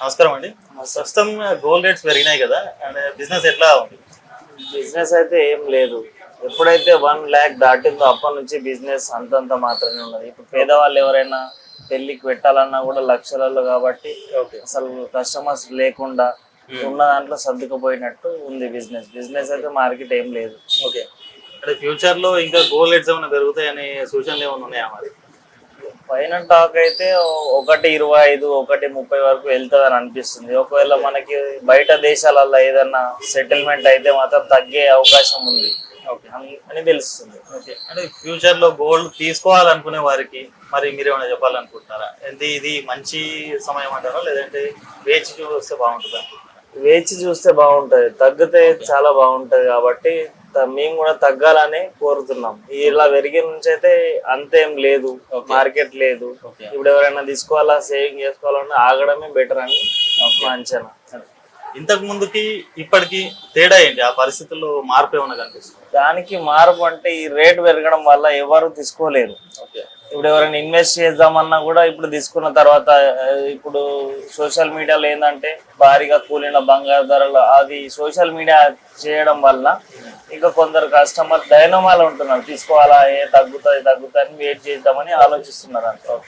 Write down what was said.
నమస్కారం అండి. ప్రస్తుతం గోల్డ్ రేట్స్ పెరిగినాయి కదా, అండ్ బిజినెస్ ఎట్లా ఉంది? బిజినెస్ అయితే ఏం లేదు. ఎప్పుడైతే 1 lakh దాటిందో అప్పటి నుంచి బిజినెస్ అంతంత మాత్రమే ఉన్నది. ఇప్పుడు పేదవాళ్ళు ఎవరైనా పెళ్లికి పెట్టాలన్నా కూడా లక్షలలో కాబట్టి ఓకే. అసలు కస్టమర్స్ లేకుండా ఉన్న దాంట్లో సర్దుకుపోయినట్టు ఉంది బిజినెస్. బిజినెస్ అయితే మార్కెట్ ఏం లేదు. ఓకే. అంటే ఫ్యూచర్ లో ఇంకా గోల్డ్ రేట్స్ ఏమైనా పెరుగుతాయనే సూచనలు ఏమైనా ఉన్నాయా మరి? పైన టాక్ అయితే 1.25 1.30 వరకు వెళ్తుంది అని అనిపిస్తుంది. ఒకవేళ మనకి బయట దేశాలలో ఏదన్నా సెటిల్మెంట్ అయితే మాత్రం తగ్గే అవకాశం ఉంది ఓకే. అని తెలుస్తుంది. ఓకే. అంటే ఫ్యూచర్ లో గోల్డ్ తీసుకోవాలనుకునే వారికి మరి మీరు ఏమైనా చెప్పాలనుకుంటున్నారా? అంటే ఇది మంచి సమయం అంటారా, లేదంటే వేచి చూస్తే బాగుంటుంది అనుకుంటున్నారా? వేచి చూస్తే బాగుంటది, తగ్గితే చాలా బాగుంటది కాబట్టి మేము కూడా తగ్గాలని కోరుతున్నాం. ఇలా పెరిగిన నుంచి అయితే అంతేం లేదు, మార్కెట్ లేదు. ఓకే. ఇప్పుడు ఎవరైనా తీసుకోవాలా, సేవింగ్ చేసుకోవాలన్నా ఆగడమే బెటర్ అని మా అంచనా. ఇంతకు ముందుకి ఇప్పటికి తేడా ఏంటి? ఆ పరిస్థితుల్లో మార్పు ఏమైనా కనిపిస్తుంది? దానికి మార్పు అంటే ఈ రేట్ పెరగడం వల్ల ఎవరు తీసుకోలేరు. ఓకే. ఇప్పుడు ఎవరైనా ఇన్వెస్ట్ చేద్దామన్నా కూడా ఇప్పుడు తీసుకున్న తర్వాత ఇప్పుడు సోషల్ మీడియాలో ఏంటంటే భారీగా కూలిన బంగారు ధరలు అది సోషల్ మీడియా చేయడం వల్ల ఇంకా కొందరు కస్టమర్ డైనమాలో ఉంటున్నారు, తీసుకోవాలా, తగ్గుతుంది అని వెయిట్ చేద్దామని ఆలోచిస్తున్నారు అంట.